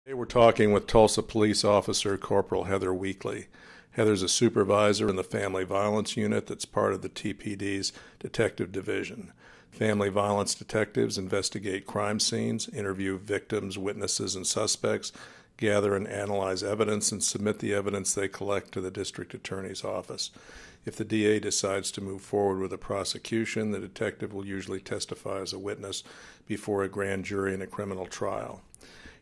Today we're talking with Tulsa Police Officer Corporal Heather Weakley. Heather's a supervisor in the Family Violence Unit that's part of the TPD's Detective Division. Family violence detectives investigate crime scenes, interview victims, witnesses, and suspects, gather and analyze evidence, and submit the evidence they collect to the District Attorney's Office. If the DA decides to move forward with a prosecution, the detective will usually testify as a witness before a grand jury in a criminal trial.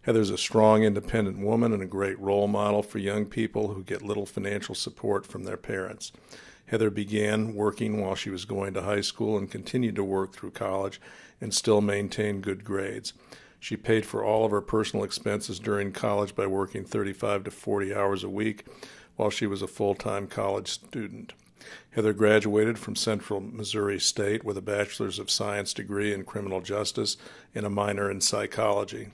Heather's a strong, independent woman and a great role model for young people who get little financial support from their parents. Heather began working while she was going to high school and continued to work through college and still maintain good grades. She paid for all of her personal expenses during college by working 35 to 40 hours a week while she was a full-time college student. Heather graduated from Central Missouri State with a Bachelor's of Science degree in criminal justice and a minor in psychology.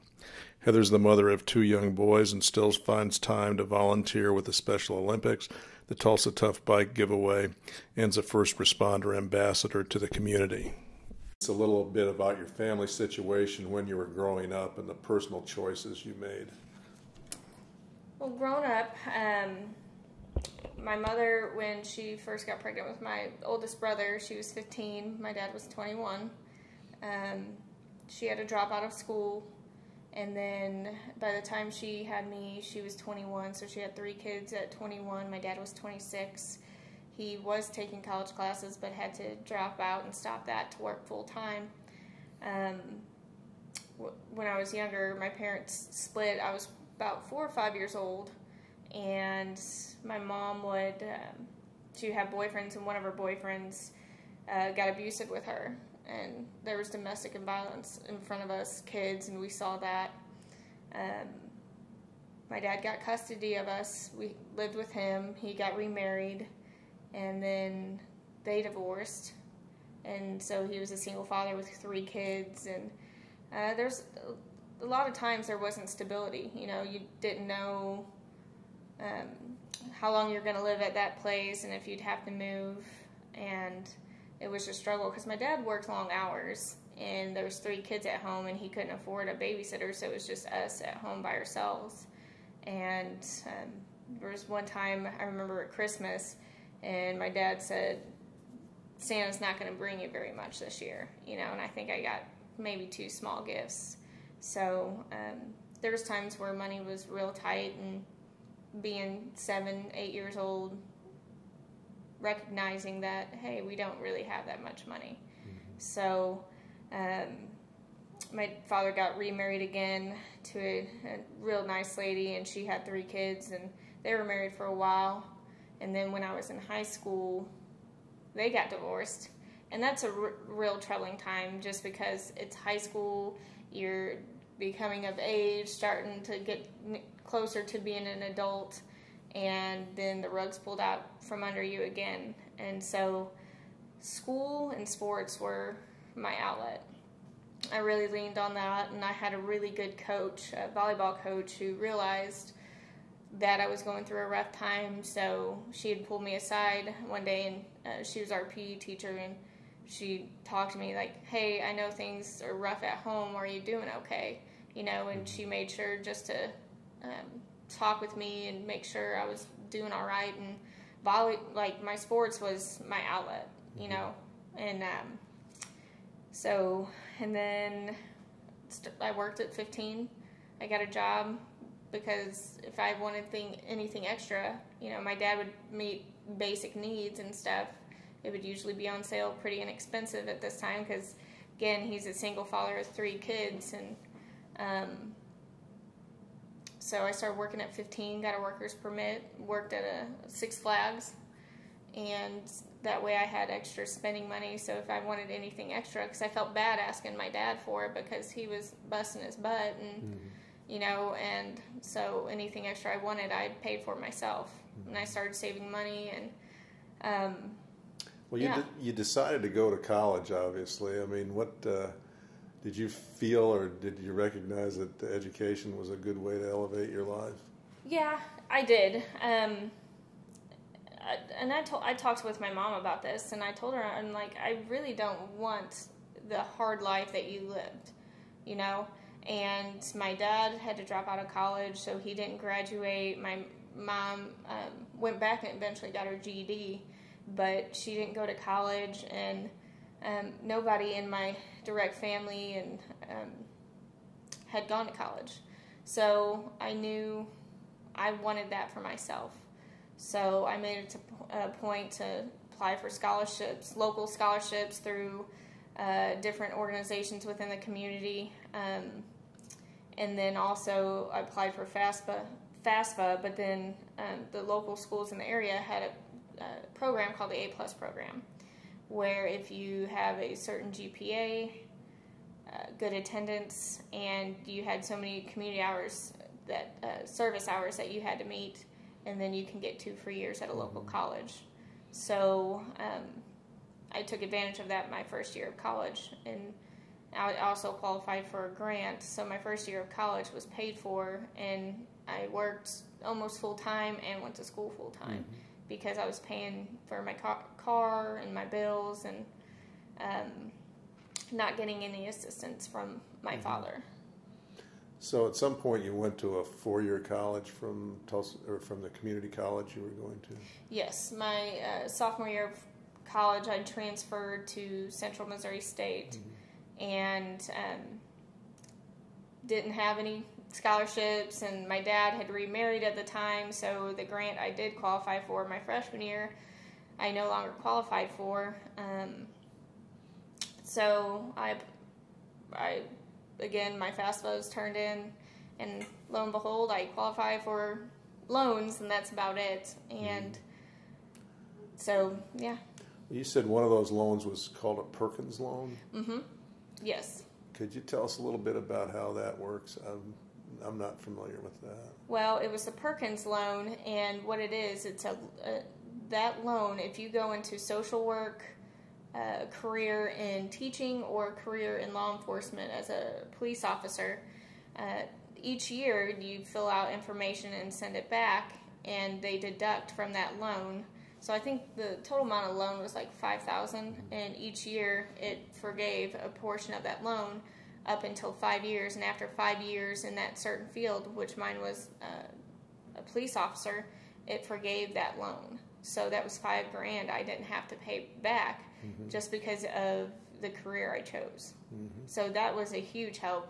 Heather's the mother of 2 young boys and still finds time to volunteer with the Special Olympics, the Tulsa Tough Bike giveaway, and is a first responder ambassador to the community. It's a little bit about your family situation when you were growing up and the personal choices you made. Well, growing up, my mother, when she first got pregnant with my oldest brother, she was 15, my dad was 21. She had to drop out of school. And then by the time she had me, she was 21, so she had 3 kids at 21. My dad was 26. He was taking college classes, but had to drop out and stop that to work full-time. When I was younger, my parents split. I was about 4 or 5 years old, and my mom would, she would have boyfriends, and one of her boyfriends got abusive with her. And there was domestic violence in front of us kids, and we saw that. My dad got custody of us. We lived with him. He got remarried, and then they divorced. And so he was a single father with 3 kids. And there's a lot of times there wasn't stability. You know, you didn't know how long you're going to live at that place and if you'd have to move. And it was a struggle because my dad worked long hours and there was 3 kids at home and he couldn't afford a babysitter, so it was just us at home by ourselves. And there was one time I remember at Christmas, and my dad said, "Santa's not going to bring you very much this year," you know, and I think I got maybe 2 small gifts. So there was times where money was real tight, and being 7, 8 years old, recognizing that, hey, we don't really have that much money. So my father got remarried again to a real nice lady, and she had 3 kids, and they were married for a while. And then when I was in high school, they got divorced. And that's a real troubling time, just because it's high school, you're becoming of age, starting to get closer to being an adult, and then the rug's pulled out from under you again. And so school and sports were my outlet. I really leaned on that, and I had a really good coach, a volleyball coach, who realized that I was going through a rough time. So she had pulled me aside one day, and she was our PE teacher, and she talked to me like, "Hey, I know things are rough at home. Are you doing okay?" You know, and she made sure just to talk with me and make sure I was doing all right. And like my sports was my outlet, you know. And and then I worked at 15. I got a job because if I wanted anything extra, you know, my dad would meet basic needs and stuff. It would usually be on sale, pretty inexpensive at this time, because again, he's a single father of 3 kids. And so I started working at 15, got a worker's permit, worked at a Six Flags, and that way I had extra spending money. So if I wanted anything extra, because I felt bad asking my dad for it because he was busting his butt, and you know, and so anything extra I wanted, I paid for myself. And I started saving money, and well, you decided to go to college, obviously. I mean, what did you feel, or did you recognize that the education was a good way to elevate your life? Yeah, I did. And I talked with my mom about this, and I told her, I'm like, I really don't want the hard life that you lived, you know. And my dad had to drop out of college, so he didn't graduate. My mom went back and eventually got her GED, but she didn't go to college, and nobody in my direct family and had gone to college. So I knew I wanted that for myself. So I made it a point to apply for scholarships, local scholarships through different organizations within the community. And then also I applied for FAFSA, but then the local schools in the area had a program called the A+ program, where if you have a certain GPA, good attendance, and you had so many community hours, that service hours that you had to meet, and then you can get 2 free years at a local college. So I took advantage of that my first year of college, and I also qualified for a grant. So my first year of college was paid for, and I worked almost full-time and went to school full-time because I was paying for my car and my bills, and not getting any assistance from my father. So at some point you went to a 4-year college from Tulsa, or from the community college you were going to? Yes, my sophomore year of college I transferred to Central Missouri State, and didn't have any scholarships, and my dad had remarried at the time, so the grant I did qualify for my freshman year I no longer qualified for. So I again, my FAFSA was turned in, and lo and behold, I qualify for loans, and that's about it. And so, yeah. You said one of those loans was called a Perkins loan? Yes. Could you tell us a little bit about how that works? I'm not familiar with that. Well, it was a Perkins loan, and what it is, it's that loan, if you go into social work, career in teaching, or career in law enforcement as a police officer, each year you fill out information and send it back, and they deduct from that loan. So I think the total amount of loan was like $5,000, and each year it forgave a portion of that loan up until 5 years, and after 5 years in that certain field, which mine was a police officer, it forgave that loan. So that was $5,000 I didn't have to pay back just because of the career I chose. So that was a huge help.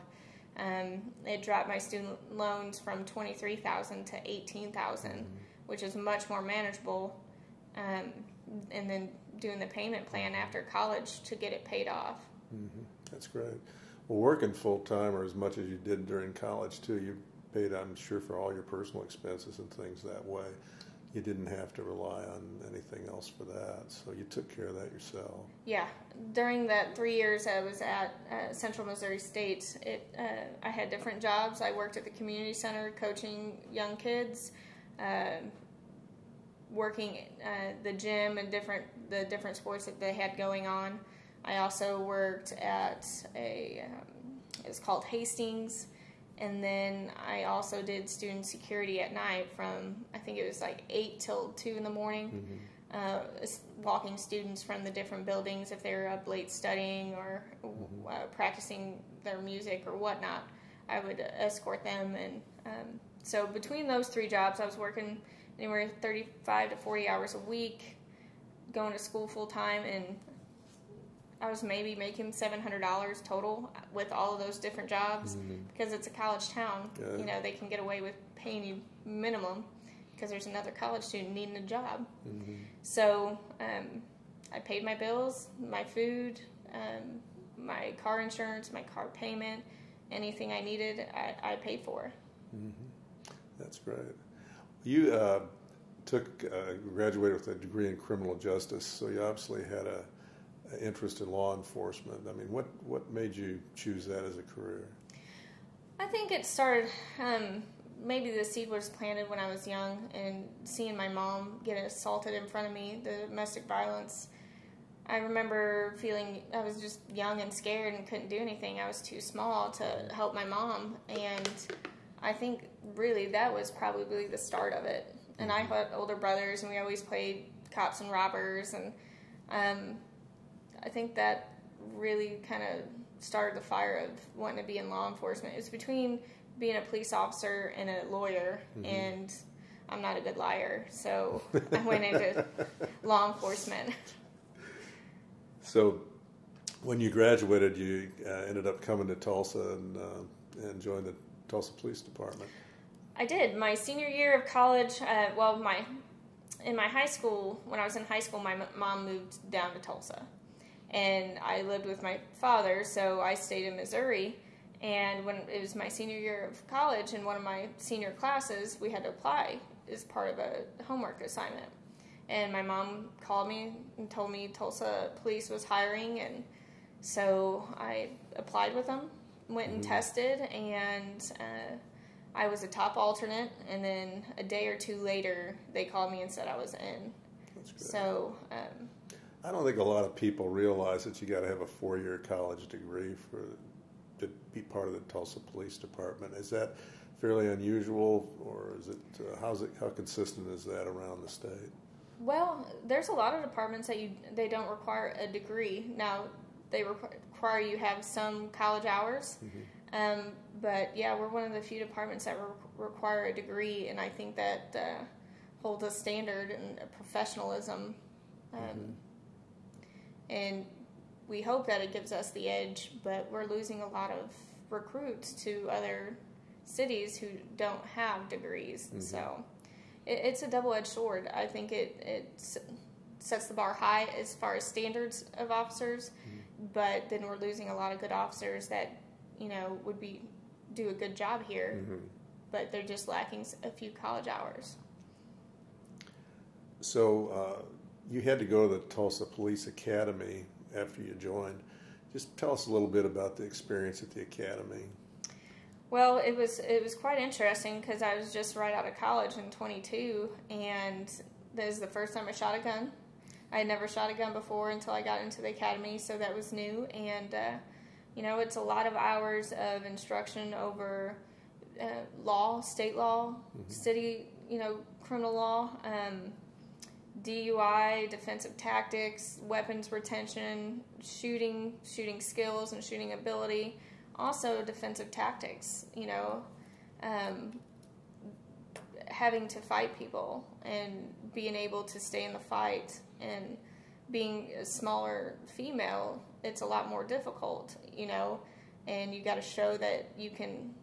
It dropped my student loans from $23,000 to $18,000, which is much more manageable. And then doing the payment plan after college to get it paid off. That's great. Well, working full-time, or as much as you did during college too, you paid, I'm sure, for all your personal expenses and things that way. You didn't have to rely on anything else for that, so you took care of that yourself. Yeah. During that 3 years I was at Central Missouri State, I had different jobs. I worked at the community center coaching young kids, working the gym and the different sports that they had going on. I also worked at it was called Hastings, and then I also did student security at night from, I think it was like 8 till 2 in the morning, walking students from the different buildings if they were up late studying or practicing their music or whatnot. I would escort them, and so between those 3 jobs I was working anywhere 35 to 40 hours a week, going to school full time, and I was maybe making $700 total with all of those different jobs because it's a college town. Yeah. You know, they can get away with paying you minimum because there's another college student needing a job. So I paid my bills, my food, my car insurance, my car payment, anything I needed, I paid for. That's great. You graduated with a degree in criminal justice, so you obviously had an interest in law enforcement. I mean, what made you choose that as a career? I think it started, maybe the seed was planted when I was young, and seeing my mom get assaulted in front of me, the domestic violence. I remember feeling I was just young and scared and couldn't do anything. I was too small to help my mom, and I think really that was probably the start of it. And I had older brothers, and we always played cops and robbers, and I think that really kind of started the fire of wanting to be in law enforcement. It was between being a police officer and a lawyer, and I'm not a good liar, so I went into law enforcement. So when you graduated, you ended up coming to Tulsa and joined the Tulsa Police Department. I did. My senior year of college, in my high school, when I was in high school, my mom moved down to Tulsa. And I lived with my father, so I stayed in Missouri. And when it was my senior year of college, in one of my senior classes, we had to apply as part of a homework assignment. And my mom called me and told me Tulsa Police was hiring, and so I applied with them, went and tested, and I was a top alternate, and then a day or two later, they called me and said I was in. That's good. So I don't think a lot of people realize that you got to have a 4-year college degree to be part of the Tulsa Police Department. Is that fairly unusual, or is it how consistent is that around the state? Well, there's a lot of departments that they don't require a degree. Now, they require you have some college hours, but yeah, we're one of the few departments that require a degree, and I think that holds a standard and a professionalism, and we hope that it gives us the edge, but we're losing a lot of recruits to other cities who don't have degrees, so it's a double-edged sword. I think it sets the bar high as far as standards of officers, but then we're losing a lot of good officers that, would do a good job here, but they're just lacking a few college hours. So you had to go to the Tulsa Police Academy after you joined. Just tell us a little bit about the experience at the academy. Well, it was quite interesting because I was just right out of college in 22, and this is the first time I shot a gun. I had never shot a gun before until I got into the academy, so that was new. And it's a lot of hours of instruction over law, state law, city, criminal law, DUI, defensive tactics, weapons retention, shooting skills and shooting ability. Also defensive tactics, having to fight people and being able to stay in the fight, and being a smaller female, it's a lot more difficult, and you got to show that you can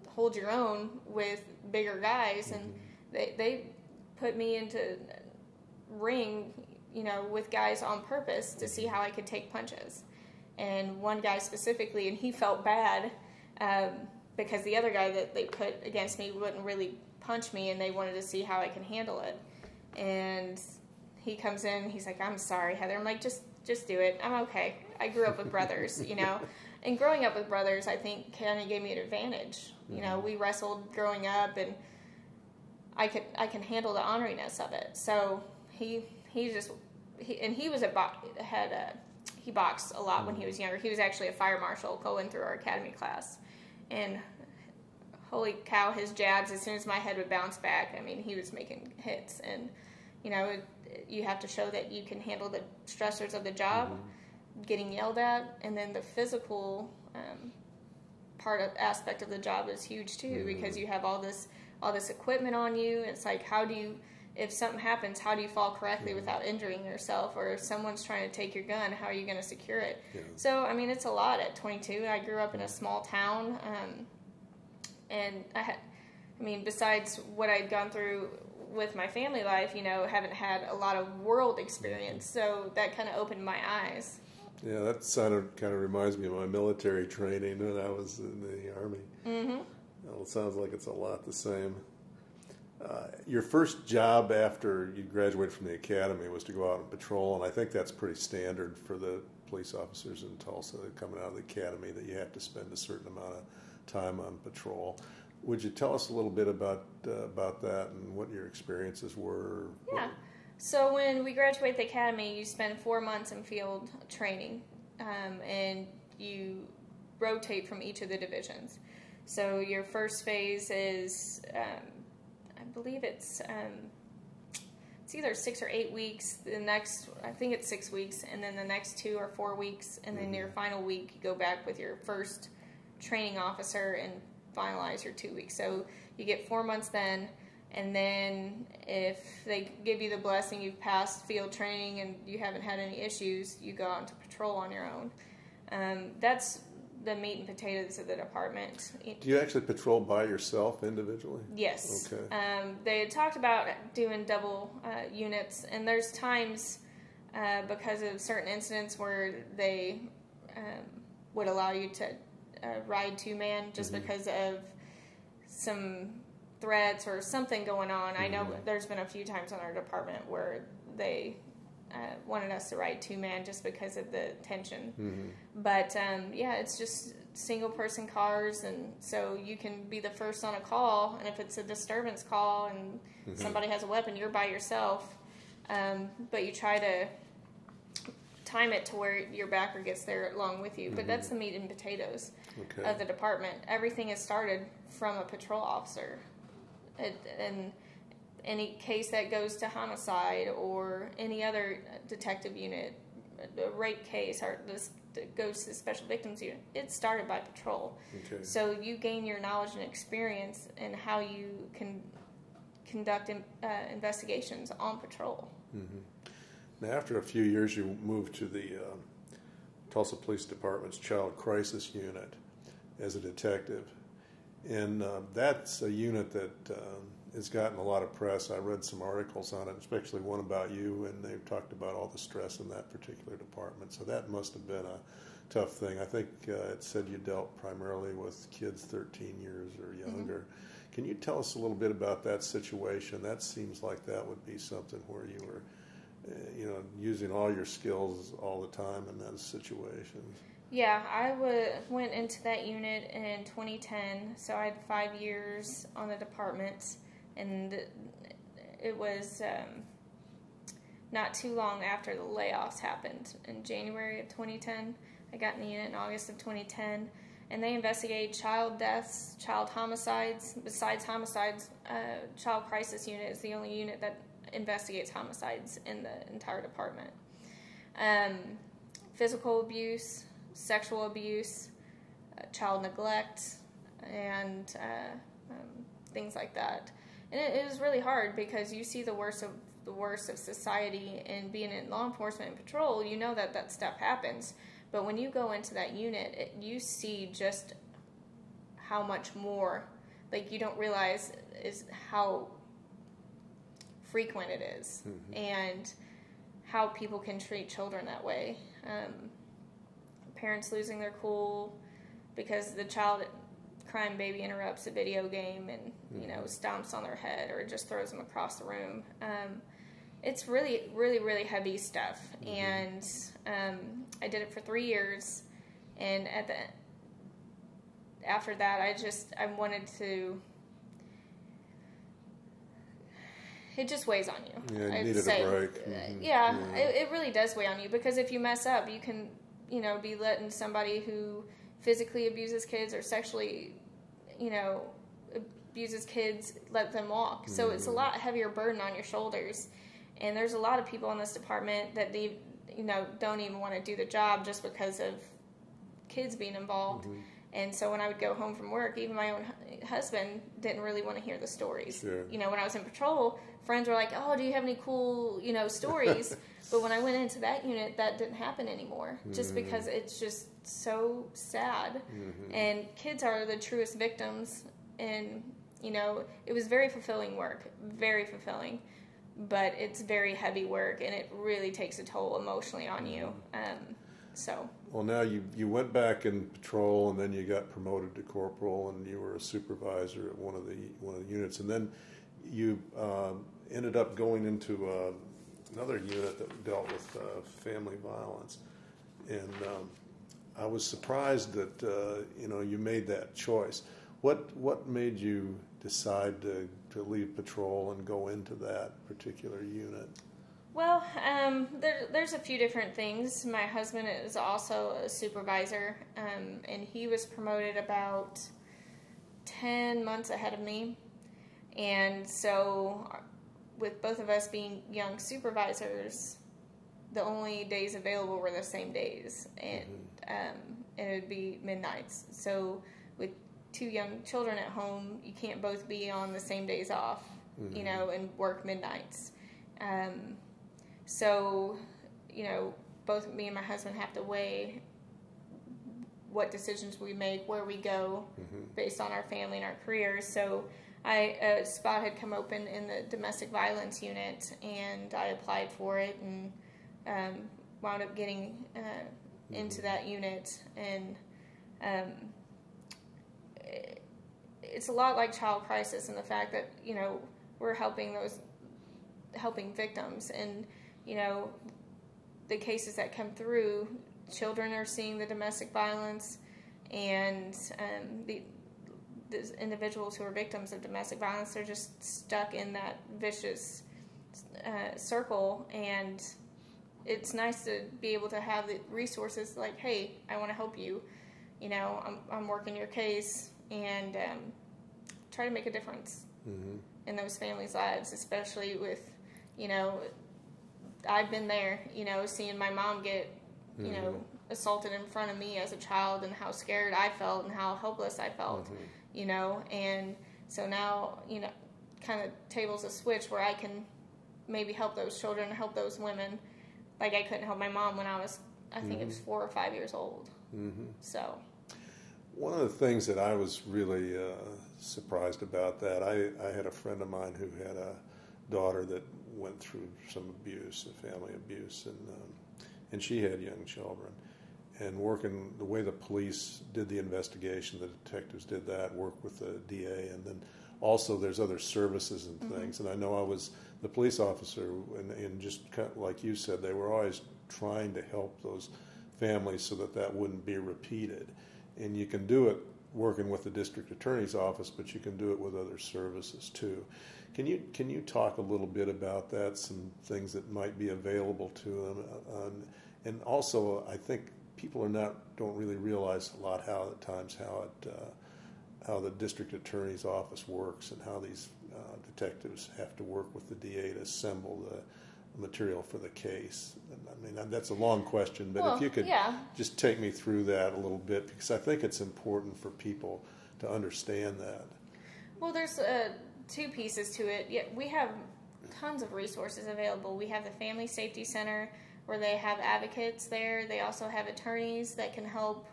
hold your own with bigger guys, and they put me into ring, with guys on purpose to see how I could take punches. And one guy specifically, and he felt bad because the other guy that they put against me wouldn't really punch me, and they wanted to see how I can handle it. And he comes in, he's like, "I'm sorry, Heather." I'm like, just do it. I'm okay. I grew up with brothers, And growing up with brothers, I think, kind of gave me an advantage. We wrestled growing up, and I can handle the honoriness of it. So he boxed a lot when he was younger. He was actually a fire marshal going through our academy class. And holy cow, his jabs, as soon as my head would bounce back, he was making hits. And, you have to show that you can handle the stressors of the job, getting yelled at, and then the physical aspect of the job is huge too, because you have all this equipment on you. It's like, if something happens, how do you fall correctly without injuring yourself? Or if someone's trying to take your gun, how are you going to secure it? Yeah. So, it's a lot at 22. I grew up in a small town, and besides what I'd gone through with my family life, haven't had a lot of world experience. So that kind of opened my eyes. Yeah, that kind of reminds me of my military training when I was in the Army. Well, it sounds like it's a lot the same. Your first job after you graduated from the academy was to go out and patrol, and I think that's pretty standard for the police officers in Tulsa coming out of the academy, that you have to spend a certain amount of time on patrol. Would you tell us a little bit about that and what your experiences were? Yeah. So when we graduate the academy, you spend 4 months in field training, and you rotate from each of the divisions. So your first phase is, I believe it's it's either 6 or 8 weeks. The next, I think it's 6 weeks, and then the next 2 or 4 weeks, and then your final week, you go back with your first training officer and finalize your 2 weeks. So you get 4 months then, and then if they give you the blessing, you've passed field training and you haven't had any issues, you go out into patrol on your own. That's the meat and potatoes of the department. Do you actually patrol by yourself individually? Yes. Okay. They had talked about doing double units, and there's times because of certain incidents where they would allow you to ride two-man just because of some threats or something going on. I know there's been a few times in our department where they wanted us to ride two-man just because of the tension. But yeah, it's just single-person cars, and so you can be the first on a call, and if it's a disturbance call and somebody has a weapon, you're by yourself. But you try to time it to where your backer gets there along with you. But that's the meat and potatoes of the department. Everything is started from a patrol officer. And any case that goes to homicide or any other detective unit, a rape case, or this that goes to the special victims unit, it's started by patrol. So you gain your knowledge and experience in how you can conduct investigations on patrol. Now, after a few years, you moved to the Tulsa Police Department's Child Crisis Unit as a detective. And that's a unit that has gotten a lot of press. I read some articles on it, especially one about you, and they've talked about all the stress in that particular department. So that must have been a tough thing. I think it said you dealt primarily with kids 13 years or younger. Can you tell us a little bit about that situation? That seems like that would be something where you were, using all your skills all the time in those situations. Yeah, I went into that unit in 2010, so I had 5 years on the department, and it was not too long after the layoffs happened in January of 2010. I got in the unit in August of 2010, and they investigate child deaths, child homicides. Besides homicides, Child Crisis Unit is the only unit that investigates homicides in the entire department. Physical abuse, sexual abuse, child neglect, and things like that. And it was really hard because you see the worst of society, and being in law enforcement and patrol, you know that stuff happens. But when you go into that unit, you see just how much more, like, you don't realize is how frequent it is, and how people can treat children that way. Parents losing their cool because the child crime baby interrupts a video game and stomps on their head or just throws them across the room. It's really, really, really heavy stuff. And I did it for 3 years, and after that I wanted to. It just weighs on you. Yeah, you needed a break. It really does weigh on you, because if you mess up, you can be letting somebody who physically abuses kids or sexually, abuses kids, let them walk. So it's a lot heavier burden on your shoulders. And there's a lot of people in this department that don't even want to do the job just because of kids being involved. And so when I would go home from work, even my own husband didn't really want to hear the stories. When I was in patrol, friends were like, "Oh, do you have any cool, stories?" But when I went into that unit, that didn't happen anymore, just because it's just so sad. And kids are the truest victims. And, it was very fulfilling work, very fulfilling. But it's very heavy work, and it really takes a toll emotionally on you. Well, now you went back in patrol, and then you got promoted to corporal, and you were a supervisor at one of the units, and then you ended up going into another unit that dealt with family violence. And I was surprised that you made that choice. What made you decide to leave patrol and go into that particular unit? Well, there's a few different things. My husband is also a supervisor, and he was promoted about 10 months ahead of me. And so with both of us being young supervisors, the only days available were the same days, and it would be midnights. So with 2 young children at home, you can't both be on the same days off, you know, and work midnights. So, you know, both me and my husband have to weigh what decisions we make, where we go, based on our family and our careers. So a spot had come open in the domestic violence unit, and I applied for it and wound up getting into that unit. And it's a lot like child crisis in the fact that, you know, we're helping victims, and, you know, the cases that come through, children are seeing the domestic violence, and the individuals who are victims of domestic violence, they're just stuck in that vicious circle. And it's nice to be able to have the resources like, hey, I want to help you, you know, I'm working your case, and try to make a difference in those families' lives, especially with, you know, I've been there, you know, seeing my mom get, you know, assaulted in front of me as a child, and how scared I felt and how helpless I felt, you know. And so now, you know, kind of tables a switch where I can maybe help those children, help those women, like I couldn't help my mom when I was, I think it was 4 or 5 years old. So one of the things that I was really surprised about that, I had a friend of mine who had a daughter that went through some abuse, family abuse, and she had young children. And working the way the police did the investigation, the detectives did that, worked with the DA, and then also there's other services and things. And I know I was the police officer, and just kind of, like you said, they were always trying to help those families so that wouldn't be repeated. And you can do it working with the district attorney's office, but you can do it with other services too. Can you talk a little bit about that, some things that might be available to them? And also, I think people don't really realize a lot how the district attorney's office works, and how these detectives have to work with the DA to assemble the material for the case. And I mean, that's a long question, but if you could just take me through that a little bit, because I think it's important for people to understand that. Well, there's 2 pieces to it. Yeah, we have tons of resources available. We have the Family Safety Center, where they have advocates there. They also have attorneys that can help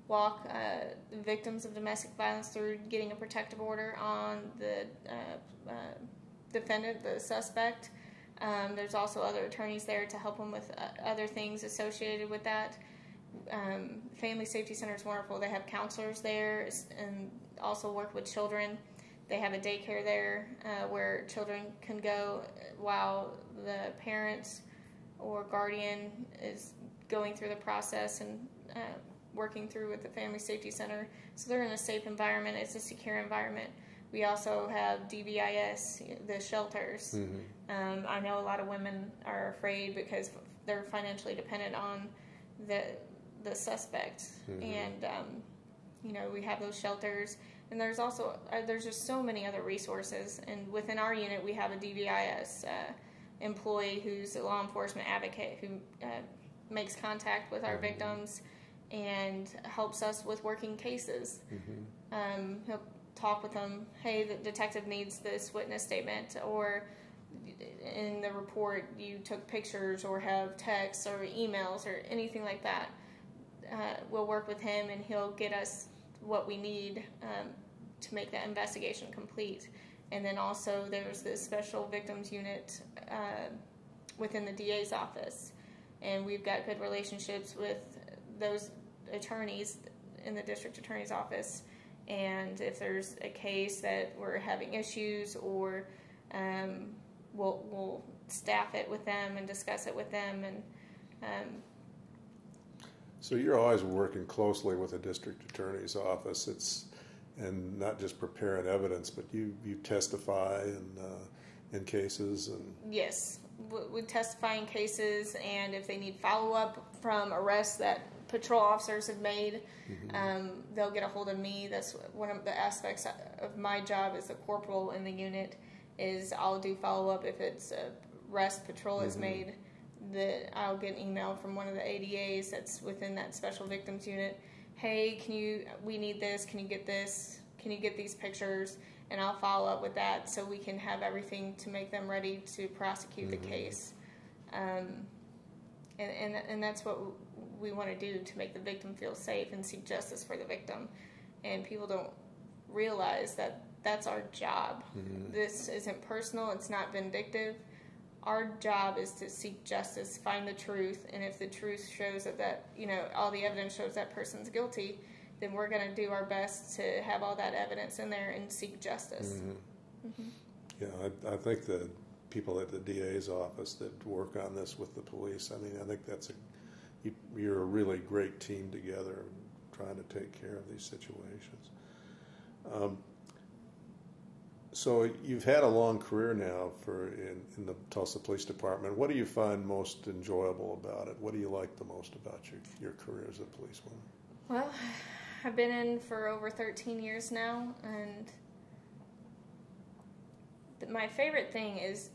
walk victims of domestic violence through getting a protective order on the defendant, the suspect. There's also other attorneys there to help them with other things associated with that. Family Safety Center is wonderful. They have counselors there, and also work with children. They have a daycare there where children can go while the parents or guardian is going through the process and working through with the Family Safety Center. So they're in a safe environment. It's a secure environment. We also have DBIS, the shelters. I know a lot of women are afraid because they're financially dependent on the suspect. And, you know, we have those shelters. And there's also, there's just so many other resources. And within our unit, we have a DBIS employee who's a law enforcement advocate who makes contact with our victims and helps us with working cases. He'll talk with them, hey, the detective needs this witness statement, or in the report you took pictures or have texts or emails or anything like that. We'll work with him, and he'll get us what we need to make that investigation complete. And then also there's this special victims unit within the DA's office, and we've got good relationships with those attorneys in the district attorney's office. And if there's a case that we're having issues, or we'll staff it with them and discuss it with them. And so you're always working closely with the district attorney's office. And not just preparing evidence, but you testify in cases. And yes, we testify in cases, and if they need follow-up from arrests that patrol officers have made, they'll get a hold of me. That's one of the aspects of my job as the corporal in the unit, is I'll do follow-up if it's a arrest patrol is made. That I'll get an email from one of the ADAs that's within that special victims unit. Hey, we need this, can you get this, can you get these pictures, and I'll follow up with that so we can have everything to make them ready to prosecute the case. And that's what we want to do, to make the victim feel safe and seek justice for the victim. And people don't realize that that's our job. This isn't personal, it's not vindictive. Our job is to seek justice, find the truth, and if the truth shows that all the evidence shows that person's guilty, then we're going to do our best to have all that evidence in there and seek justice. Yeah, I think the people at the DA's office that work on this with the police, I mean, I think you're a really great team together trying to take care of these situations. So you've had a long career now in the Tulsa Police Department. What do you find most enjoyable about it? What do you like the most about your career as a policewoman? Well, I've been in for over 13 years now, and my favorite thing is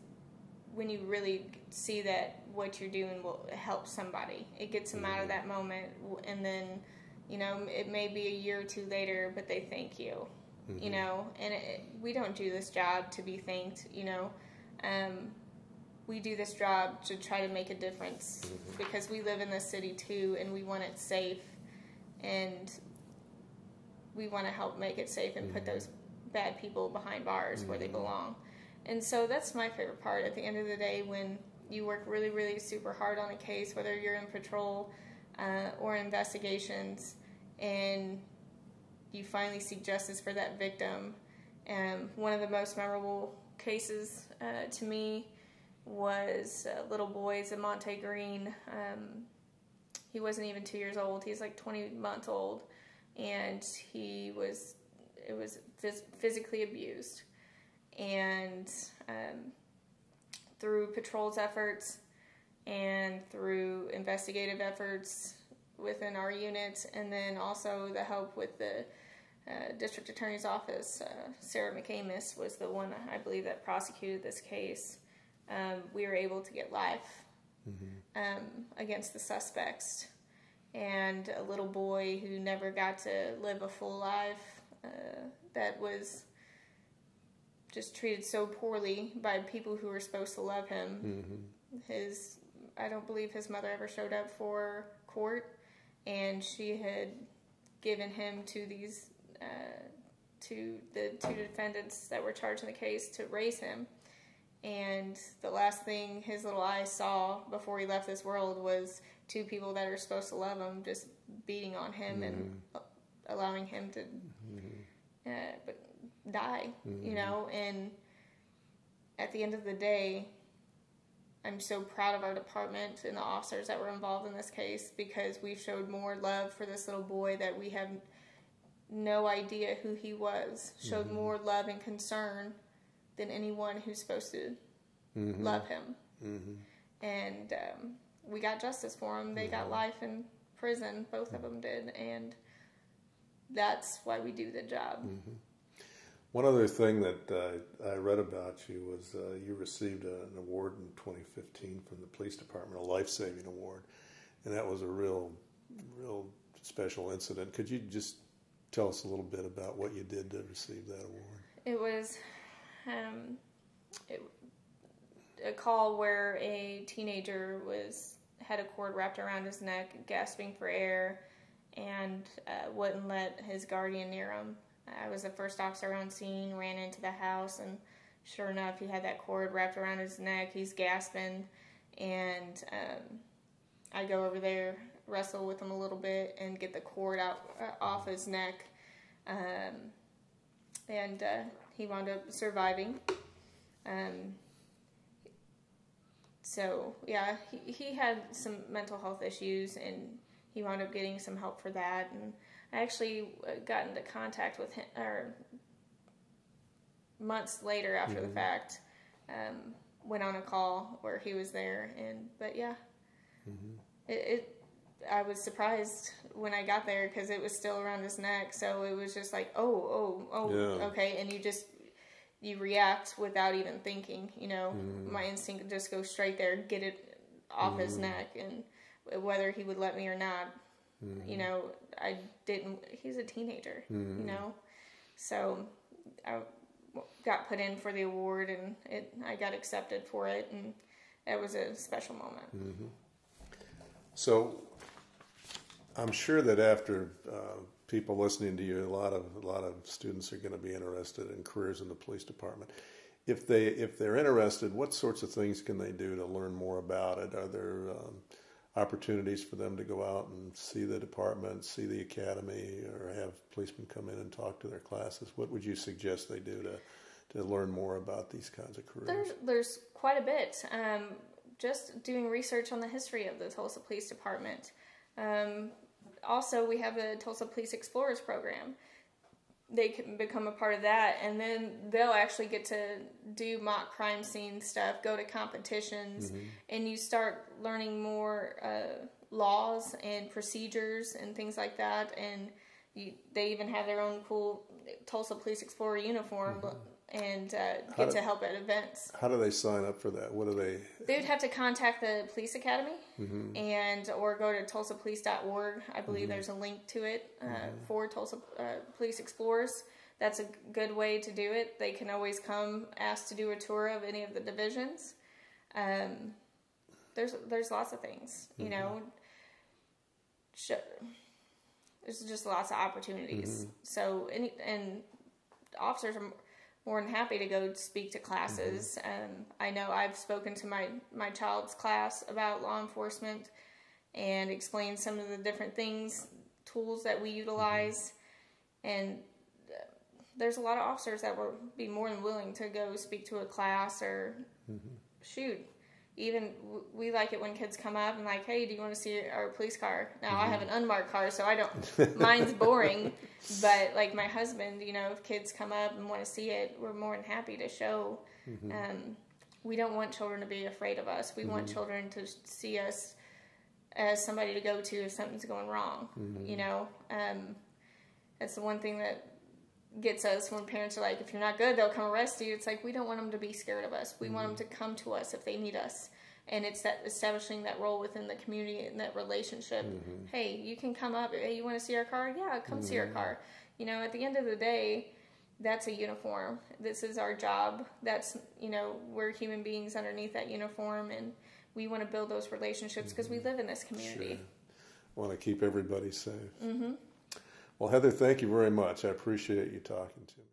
when you really see that what you're doing will help somebody. It gets them out of that moment, and then, it may be a year or two later, but they thank you. And we don't do this job to be thanked, we do this job to try to make a difference because we live in this city too, and we want it safe, and we want to help make it safe and put those bad people behind bars where they belong. And so that's my favorite part at the end of the day, when you work really, really super hard on a case, whether you're in patrol or investigations, and you finally seek justice for that victim. One of the most memorable cases to me was little boys in Monte Green. He wasn't even 2 years old. He's like 20 months old, and it was physically abused. And through patrol's efforts and through investigative efforts within our unit, and then also the help with the District Attorney's Office, Sarah McAmis was the one, I believe, that prosecuted this case. We were able to get life against the suspects. And a little boy who never got to live a full life, that was just treated so poorly by people who were supposed to love him. I don't believe his mother ever showed up for court, and she had given him to these to the two defendants that were charged in the case to raise him. And the last thing his little eyes saw before he left this world was two people that are supposed to love him just beating on him and allowing him to die, and at the end of the day, I'm so proud of our department and the officers that were involved in this case, because we showed more love for this little boy that we have no idea who he was, showed more love and concern than anyone who's supposed to love him. And we got justice for him. They got life in prison, both of them did, and that's why we do the job. One other thing that I read about you was you received an award in 2015 from the police department, a life-saving award, and that was a real special incident. Could you just tell us a little bit about what you did to receive that award? It was a call where a teenager had a cord wrapped around his neck, gasping for air, and wouldn't let his guardian near him. I was the first officer on scene, ran into the house, and sure enough, he had that cord wrapped around his neck. He's gasping, and I go over there, wrestle with him a little bit, and get the cord off his neck, and he wound up surviving. So, yeah, he had some mental health issues, and he wound up getting some help for that, and I actually got into contact with him, or months later after the fact, went on a call where he was there, but yeah, I was surprised when I got there because it was still around his neck, so it was just like, okay, and you react without even thinking. You know, my instinct would just go straight there, get it off his neck, and whether he would let me or not, you know, I didn't. He's a teenager, you know, so I got put in for the award, and I got accepted for it, and it was a special moment. So I'm sure that after people listening to you, a lot of students are going to be interested in careers in the police department. If they're interested, what sorts of things can they do to learn more about it? Are there opportunities for them to go out and see the department, see the academy, or have policemen come in and talk to their classes? What would you suggest they do to learn more about these kinds of careers? There's quite a bit. Just doing research on the history of the Tulsa Police Department. Also, we have the Tulsa Police Explorers program. They can become a part of that, and then they'll actually get to do mock crime scene stuff, go to competitions, and you start learning more laws and procedures and things like that. And they even have their own cool Tulsa Police Explorer uniform, and get to help at events. How do they sign up for that? What do they? They would have to contact the police academy, or go to tulsapolice.org. I believe there's a link to it for Tulsa Police Explorers. That's a good way to do it. They can always come ask to do a tour of any of the divisions. There's lots of things, you know. There's just lots of opportunities. So and officers are more than happy to go speak to classes. I know I've spoken to my child's class about law enforcement and explained some of the different things, tools that we utilize. And there's a lot of officers that will be more than willing to go speak to a class or shoot. Even we like it when kids come up and like, hey, do you want to see our police car? Now I have an unmarked car, so I don't. Mine's boring, but like my husband, you know, if kids come up and want to see it, we're more than happy to show. We don't want children to be afraid of us. We want children to see us as somebody to go to if something's going wrong. You know, that's the one thing that gets us when parents are like, if you're not good, they'll come arrest you. It's like, we don't want them to be scared of us. We want them to come to us if they need us. And it's that establishing that role within the community and that relationship. Hey, you can come up. Hey, you want to see our car? Yeah, come see our car. You know, at the end of the day, that's a uniform. This is our job. That's, you know, we're human beings underneath that uniform, and we want to build those relationships because we live in this community. Want to keep everybody safe. Well, Heather, thank you very much. I appreciate you talking to me.